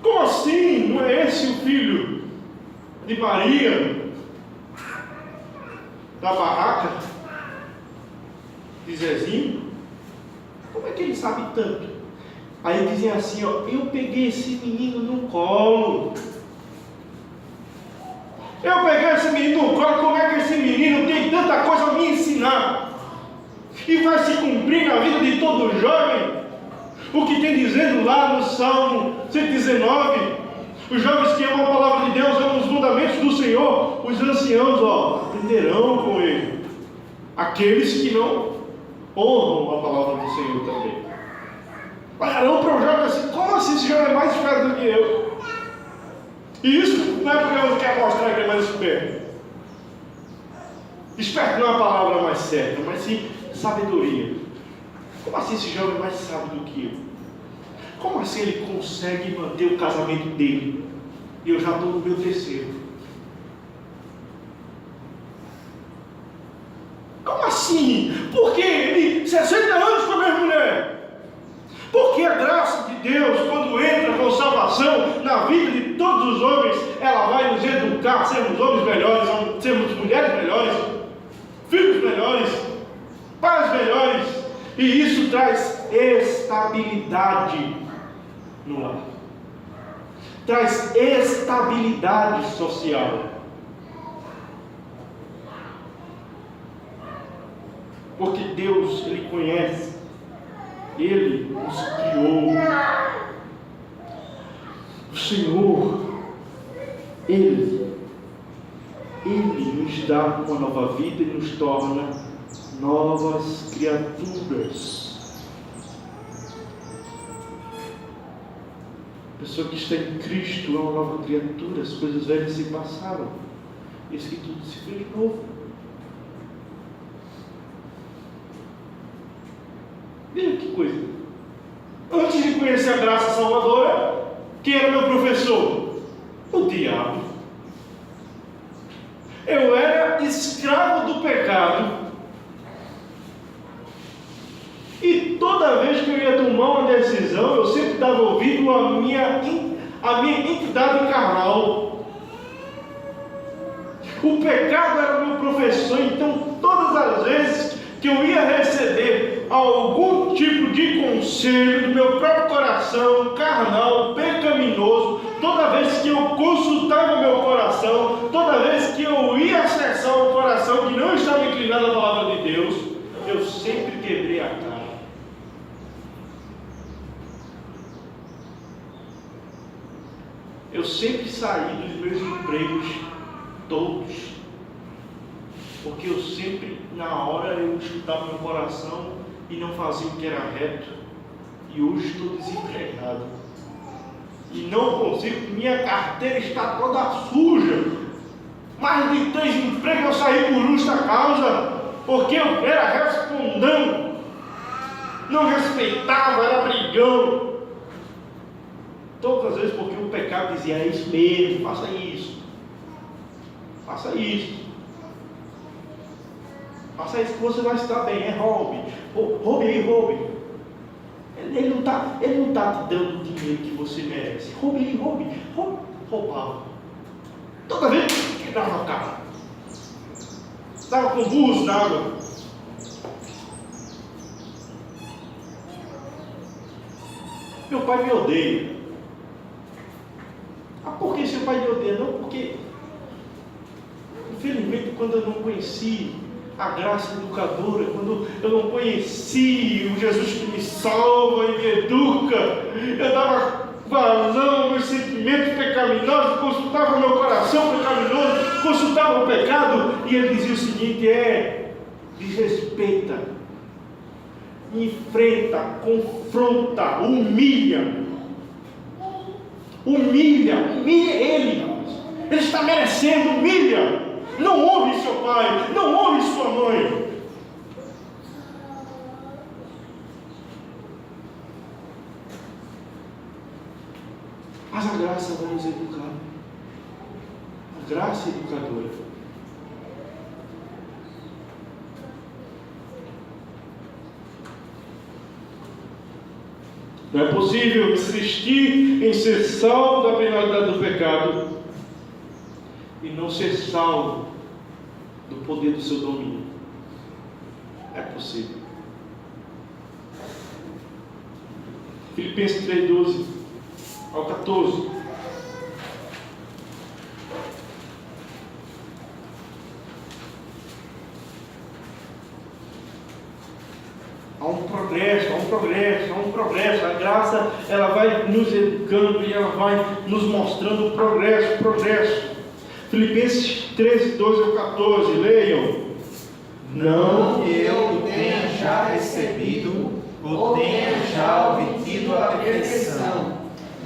como assim? Não é esse o filho de Maria, da barraca de Zezinho? Como é que ele sabe tanto? Aí dizem assim: eu peguei esse menino no colo. Eu peguei esse menino no colo. Como é que esse menino tem tanta coisa a me ensinar? E vai se cumprir na vida de todo jovem o que tem dizendo lá no Salmo 119: os jovens que amam a palavra de Deus, amam os mandamentos do Senhor, os anciãos aprenderão com ele. Aqueles que não honram a palavra do Senhor também olharão para o jovem assim: como assim esse jovem é mais esperto do que eu? E isso não é porque eu quero mostrar que é mais esperto. Esperto não é a palavra mais certa, mas sim sabedoria. Como assim esse jovem é mais sábio do que eu? Como assim ele consegue manter o casamento dele e eu já estou no meu terceiro? Como assim? Porque ele 60 anos com a minha mulher? Porque a graça de Deus, quando entra com salvação na vida de todos os homens, ela vai nos educar a sermos homens melhores, a sermos mulheres melhores, filhos melhores, pais melhores, e isso traz estabilidade no lar, traz estabilidade social. Porque Deus, Ele conhece, Ele nos criou. O Senhor, Ele nos dá uma nova vida e nos torna novas criaturas. A pessoa que está em Cristo é uma nova criatura. As coisas velhas se passaram, eis que tudo se fez novo. Veja que coisa. Antes de conhecer a graça salvadora, quem era meu professor? O diabo. Eu era escravo do pecado. E toda vez que eu ia tomar uma decisão, eu sempre dava ouvido à minha entidade carnal. O pecado era o meu professor. Então todas as vezes que eu ia receber algum tipo de conselho do meu próprio coração carnal, pecaminoso, toda vez que eu consultava meu coração, toda vez que eu ia acessar o coração que não estava inclinado à palavra de Deus, eu sempre quebrei a cara. Eu sempre saí dos meus empregos todos, porque eu sempre, na hora, eu escutava meu coração e não fazia o que era reto. E hoje estou desempregado e não consigo, minha carteira está toda suja. Mais de 3 empregos eu saí por justa causa, porque eu era respondão, não respeitava, era brigão. Todas as vezes, porque o pecado dizia: é isso mesmo, faça isso, faça isso. Faça isso que você vai estar bem, roube. Roube aí, roube. Ele não está te dando o dinheiro que você merece. Roube aí, roube. Roubava. Toda vez que dava a cara. Estava com burros d'água. Meu pai me odeia. Por que seu pai me odeia? Não, porque infelizmente quando eu não conheci a graça educadora, quando eu não conheci o Jesus que me salva e me educa, eu dava vazão aos meus sentimentos pecaminosos, consultava o meu coração pecaminoso, consultava o pecado, e ele dizia o seguinte: desrespeita, enfrenta, confronta, humilha ele está merecendo, humilha. Não honre seu pai, não honre sua mãe. Mas a graça vai nos educar. A graça educadora. Não é possível insistir em ser salvo da penalidade do pecado e não ser salvo do poder do seu domínio. É possível. Filipenses 3:12 ao 14. Há um progresso. A graça, ela vai nos educando e ela vai nos mostrando o progresso. Filipenses 13:12 ao 14, leiam. Não que eu o tenha já recebido, ou tenha já obtido a perfeição,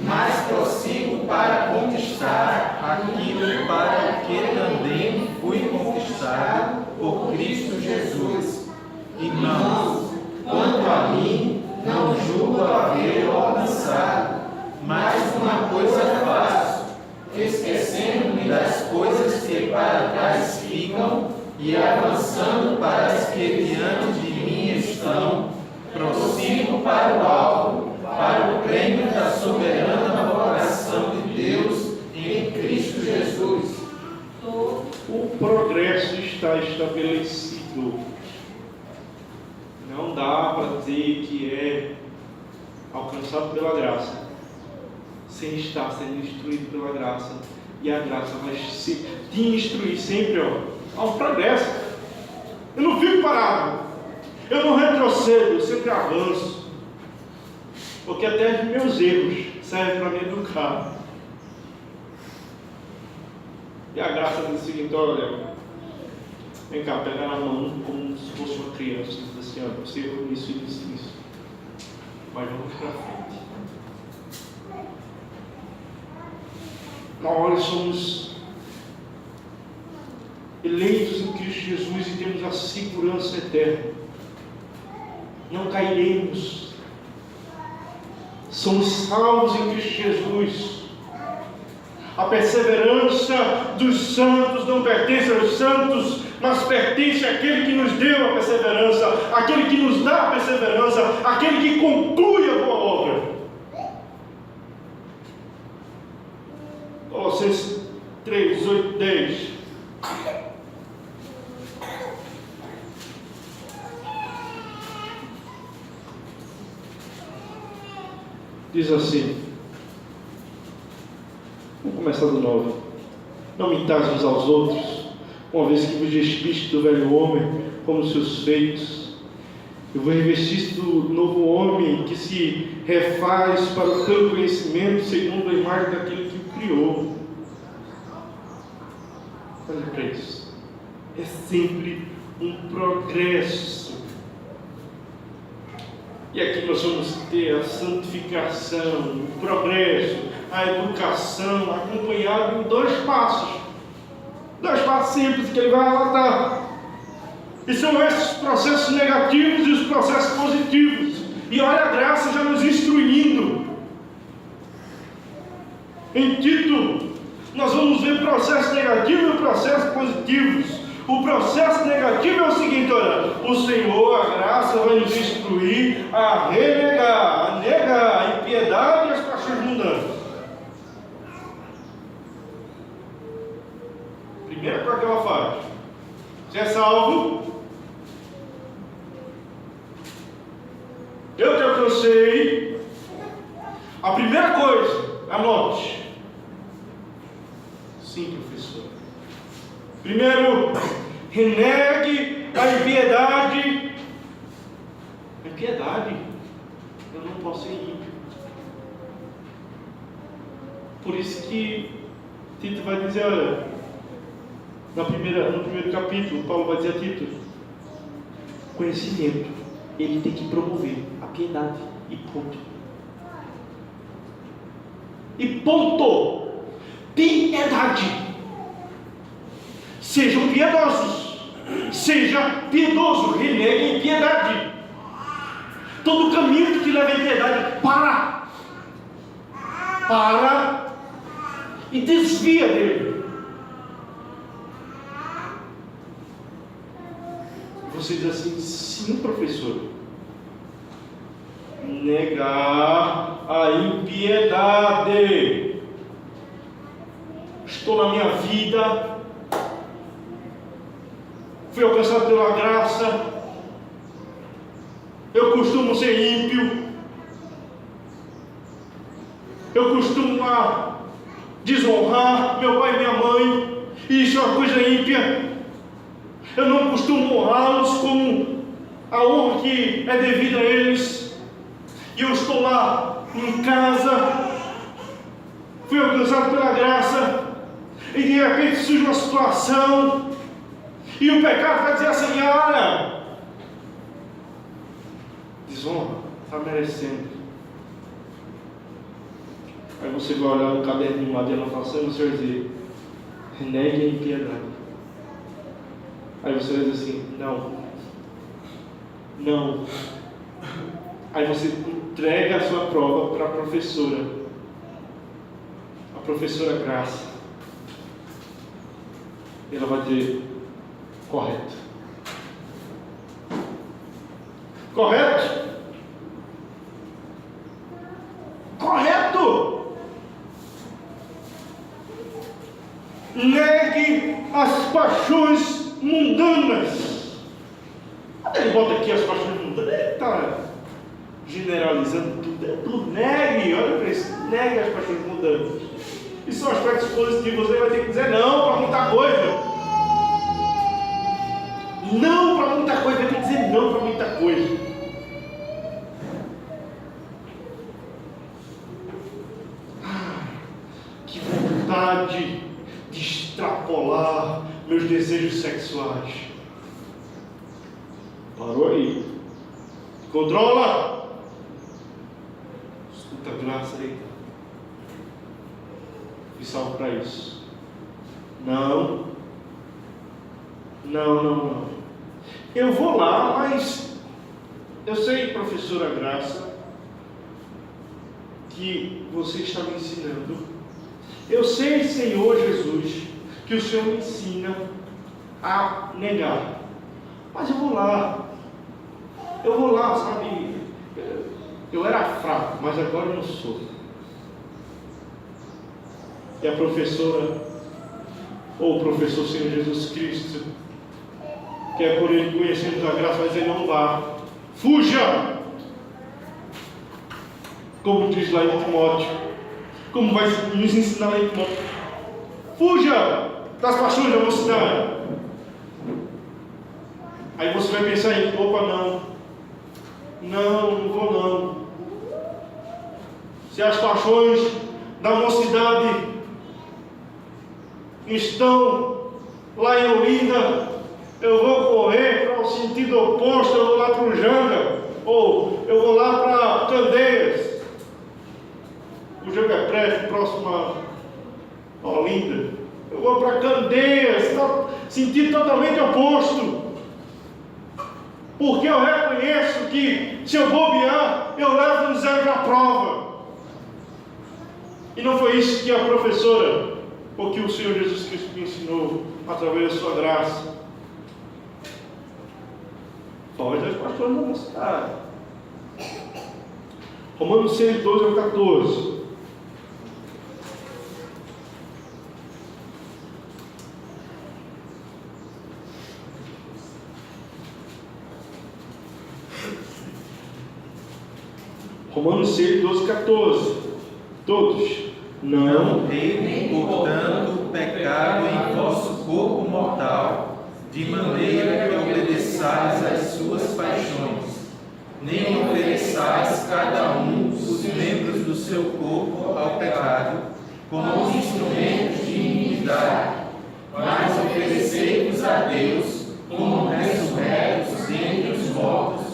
mas prossigo para conquistar aquilo para que também fui conquistado por Cristo Jesus. Irmãos, quanto a mim, não julgo havê-lo alcançado, mas uma coisa faço, esquecendo-me das coisas que para trás ficam e avançando para as que diante de mim estão, prossigo para o alto, para o prêmio da soberana vocação de Deus em Cristo Jesus. O progresso está estabelecido. Não dá para dizer que é alcançado pela graça sem estar sendo instruído pela graça. E a graça vai te instruir sempre, há um progresso. Eu não fico parado, eu não retrocedo, eu sempre avanço, porque até meus erros servem para me educar. E a graça diz o seguinte: olha, vem cá, pega na mão como se fosse uma criança, diz assim: olha, você errou isso, mas vamos para frente. Nós somos eleitos em Cristo Jesus e temos a segurança eterna. Não cairemos. Somos salvos em Cristo Jesus. A perseverança dos santos não pertence aos santos, mas pertence àquele que nos deu a perseverança, aquele que nos dá a perseverança, aquele que conclui a boa obra. Colossenses 3, 8, 10. Diz assim, vamos começar de novo. Não mintais uns aos outros, uma vez que vos despiste do velho homem, como seus feitos, e vos revestiste do novo homem, que se refaz para o teu conhecimento, segundo a imagem daquele que o criou. Olha para isso. É sempre um progresso. E aqui nós vamos ter a santificação, o progresso, a educação, acompanhado em 2 passos. 2 passos simples que ele vai relatar. E são esses processos negativos e os processos positivos. E olha a graça já nos instruindo. Em Tito, nós vamos ver processos negativos e processos positivos. O processo negativo é o seguinte: olha, o Senhor, a graça, vai nos instruir a renegar, a negar a impiedade e as paixões mundanas. Primeira coisa que ela faz: você é salvo, eu te alcancei. A primeira coisa, anote. Sim, professor. Primeiro, renegue a impiedade. Impiedade? Eu não posso ser ímpio. Por isso que Tito vai dizer, olha, no primeiro capítulo, Paulo vai dizer a Tito: conhecimento, ele tem que promover a piedade, e ponto. E ponto. Piedade. Sejam piedosos. Seja piedoso. Renegue a impiedade. Todo caminho que te leva à impiedade, para e desvia dele. Você diz assim: sim, professor, negar a impiedade. Estou na minha vida, fui alcançado pela graça, eu costumo ser ímpio, eu costumo desonrar meu pai e minha mãe, e isso é uma coisa ímpia. Eu não costumo honrá-los com a honra que é devida a eles, e eu estou lá em casa, fui alcançado pela graça, e de repente surge uma situação, e o pecado vai dizer assim: olha, desonra, está merecendo. Aí você vai olhar no caderninho lá de anotação e você vai dizer: renegue a impiedade. Aí você vai dizer assim: não. Aí você entrega a sua prova para a professora Graça. E ela vai dizer: correto. Negue as paixões mundanas. Quando ele bota aqui as paixões mundanas, ele está generalizando tudo. Negue, olha para isso, negue as paixões mundanas. E são aspectos positivos. Você vai ter que dizer não para muita coisa. Não para muita coisa, vai ter que dizer não para muita coisa. Que vontade de extrapolar meus desejos sexuais. Parou aí. Controla. Escuta a graça aí. E salvo para isso. Não. Eu vou lá, mas eu sei, professora Graça, que você está me ensinando. Eu sei, Senhor Jesus, que o Senhor me ensina a negar. Mas eu vou lá, sabe? Eu era fraco, mas agora eu não sou. E a professora, ou o professor Senhor Jesus Cristo, que é por ele conhecemos a graça, vai dizer: não vá, fuja, como diz lá em Timóteo, como vai nos ensinar lá em Timóteo: fuja das paixões da mocidade. Aí você vai pensar em: opa, não vou não. Se as paixões da mocidade estão lá em Olinda, eu vou correr para o sentido oposto, eu vou lá para o Janga, ou eu vou lá para Candeias. O Janga é prédio próximo a Olinda. Eu vou para Candeias, sentido totalmente oposto. Porque eu reconheço que se eu bobear, eu levo um zero para a prova. E não foi isso que a professora, ou que o Senhor Jesus Cristo me ensinou através da sua graça. Foge das paixões da mocidade. Romanos 6, 12 ao 14. Romanos 6, 12, 14. Todos. Não tenham, portanto, pecado em vosso corpo mortal, de maneira que obedeçais às suas paixões, nem ofereçais cada um os membros do seu corpo ao pecado, como instrumentos de iniquidade, mas oferecei-vos a Deus como ressurretos dentre os mortos,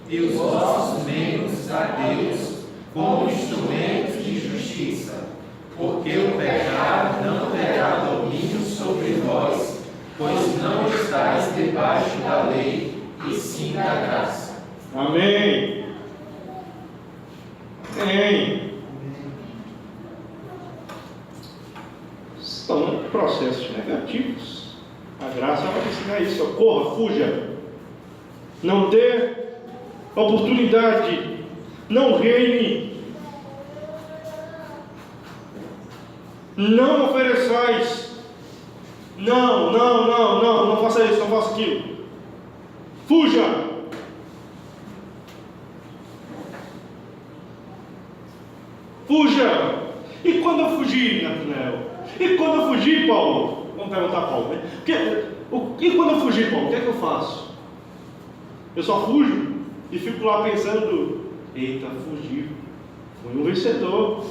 e os vossos membros a Deus como instrumentos de justiça. Porque o pecado não terá domínio sobre vós, pois não estáis debaixo da lei, e sim da graça. Amém. São processos negativos. A graça vai ensinar isso. Corra, fuja. Não ter oportunidade não reine, não ofereçais, não faça isso, não faça aquilo, fuja. Fuja! E quando eu fugir, Natanael? E quando eu fugir, Paulo? Vamos perguntar a Paulo, né? E quando eu fugir, Paulo, o que é que eu faço? Eu só fujo e fico lá pensando: eita, fugiu. Fui um vencedor.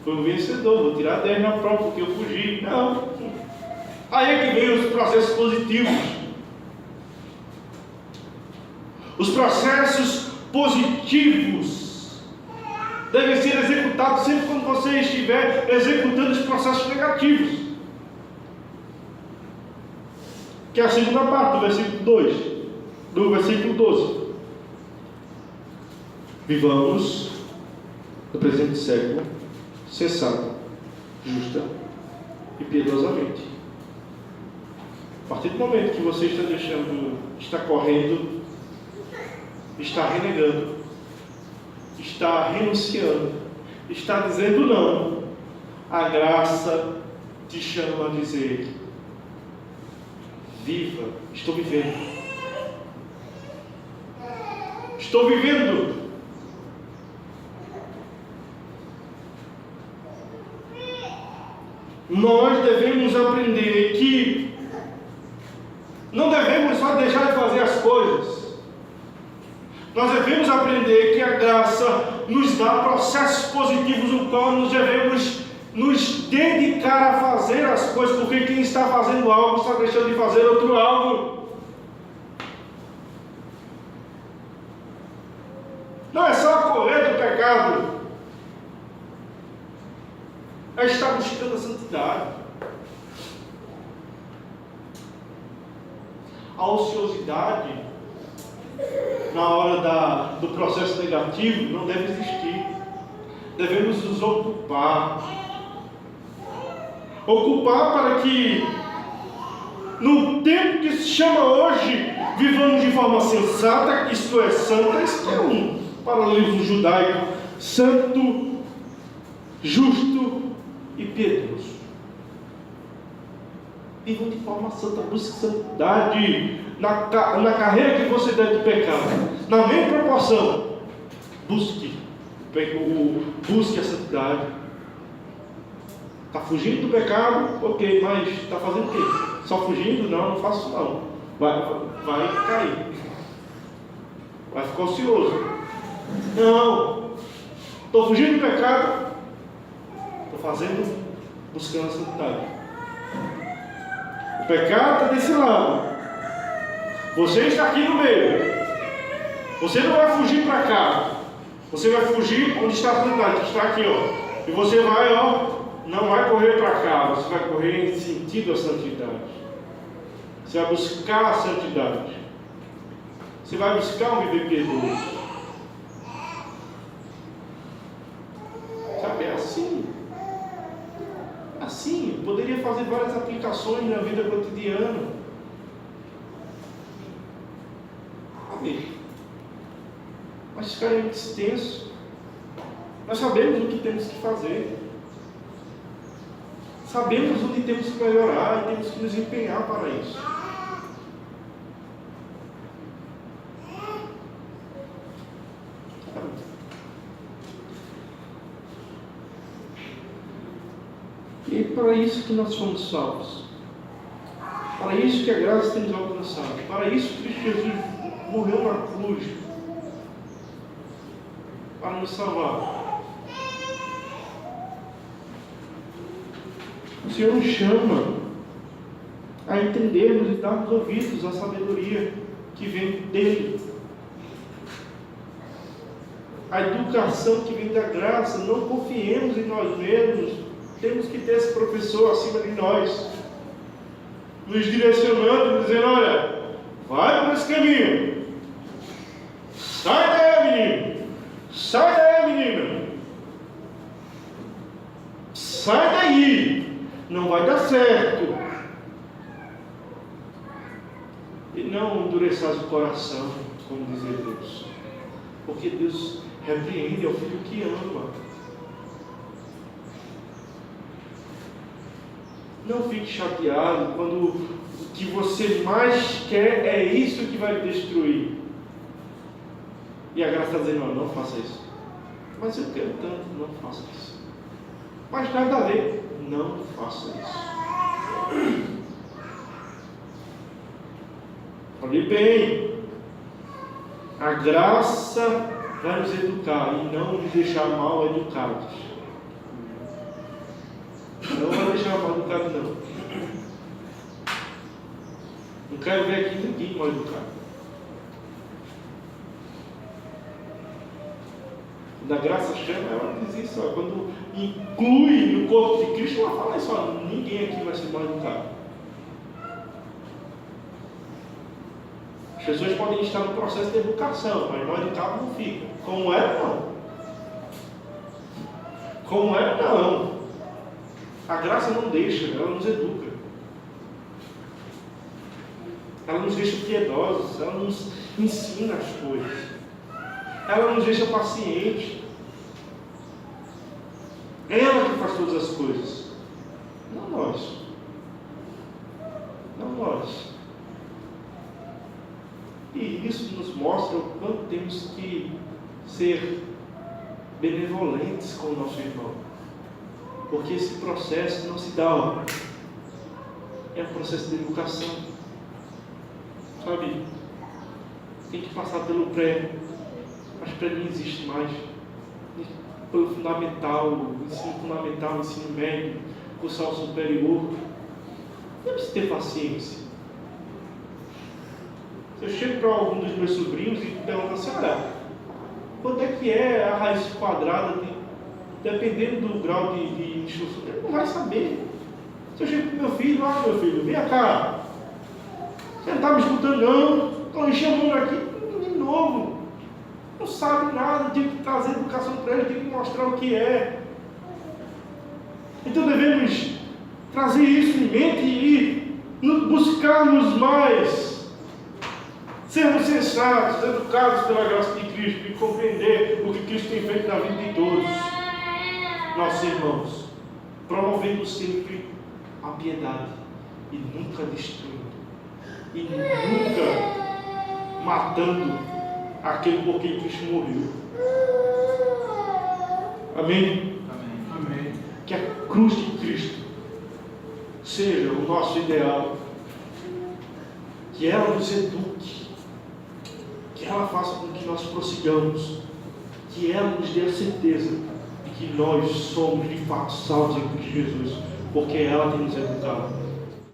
Vou tirar 10 na prova porque eu fugi. Não. Aí é que vem os processos positivos. Os processos positivos devem ser executados sempre quando você estiver executando os processos negativos. Que é a segunda parte do versículo 2, do versículo 12. Vivamos no presente século sensata, justa e piedosamente. A partir do momento que você está deixando, está correndo, está renegando, está renunciando, está dizendo não, a graça te chama a dizer: viva, estou vivendo. Estou vivendo. Nós devemos aprender que não devemos só deixar de fazer as coisas. Nós devemos aprender que a graça nos dá processos positivos no qual nós devemos nos dedicar a fazer as coisas, porque quem está fazendo algo está deixando de fazer outro algo. Não é só correr do pecado, é estar buscando a santidade. A ociosidade na hora do processo negativo não deve existir. Devemos nos ocupar para que no tempo que se chama hoje vivamos de forma sensata, isto é, santa. Isso é um paralelismo judaico: santo, justo e piedoso. Vivam de forma santa, busque santidade na carreira que você der de pecado, na mesma proporção. Busque a santidade. Está fugindo do pecado? Ok, mas está fazendo o quê? Só fugindo? Não faço não. Vai cair. Vai ficar ocioso. Não. Estou fugindo do pecado. Estou buscando a santidade. O pecado está desse lado. Você está aqui no meio. Você não vai fugir para cá. Você vai fugir onde está a santidade, que está aqui, ó. E você vai, não vai correr para cá. Você vai correr em sentido à santidade. Você vai buscar a santidade. Você vai buscar um viver piedoso. Sabe, é assim. Assim, poderia fazer várias aplicações na vida cotidiana. Amém. Mas fica muito extenso. Nós sabemos o que temos que fazer. Sabemos onde temos que melhorar e temos que nos empenhar para isso. E para isso que nós fomos salvos. Para isso que a graça tem nos alcançado. Para isso que Cristo Jesus morreu na cruz. Para nos salvar. O Senhor nos chama a entendermos e darmos ouvidos à sabedoria que vem dele. A educação que vem da graça. Não confiemos em nós mesmos. Temos que ter esse professor acima de nós, nos direcionando, dizendo: olha, vai por esse caminho. Sai daí, menino. Sai daí, menina. Sai daí. Não vai dar certo. E não endureças o coração, como dizia Deus. Porque Deus repreende ao filho que ama. Não fique chateado quando o que você mais quer é isso que vai destruir. E a graça está dizendo: não faça isso. Mas eu quero tanto, não faça isso. Mas nada a ver, não faça isso. Olhe bem, a graça vai nos educar e não nos deixar mal educados. Não vai deixar mal educado, não. Não quero ver aqui ninguém mal educado. Da graça chama, ela diz isso, quando inclui no corpo de Cristo, ela fala isso: ninguém aqui vai ser mal educado. As pessoas podem estar no processo de educação, mas mal educado não fica. Como era, não. Como era, não. A graça não deixa, ela nos educa. Ela nos deixa piedosos, ela nos ensina as coisas. Ela nos deixa pacientes. Ela que faz todas as coisas. Não nós. Não nós. E isso nos mostra o quanto temos que ser benevolentes com o nosso irmão. Porque esse processo não se dá, é um processo de educação. Sabe? Tem que passar pelo pré. Mas pré não existe mais. Pelo fundamental, ensino médio, curso superior. Não precisa ter paciência. Eu chego para algum dos meus sobrinhos e pergunto assim: olha, quanto é que é a raiz quadrada, dependendo do grau de instrução? Ele não vai saber. Se eu chego para o meu filho: meu filho, vem cá, você não está me escutando não? Estão me chamando aqui, um menino novo, não sabe nada, tem que trazer educação para ele, tem que mostrar o que é. Então devemos trazer isso em mente e buscarmos mais. Sermos sensatos, educados pela graça de Cristo e compreender o que Cristo tem feito na vida de todos nossos irmãos, promovendo sempre a piedade e nunca destruindo, e nunca matando aquele por quem Cristo morreu. Amém? Amém. Que a cruz de Cristo seja o nosso ideal, que ela nos eduque, que ela faça com que nós prossigamos, que ela nos dê a certeza de que nós somos de fato salvos em Cristo Jesus, porque ela tem nos educado.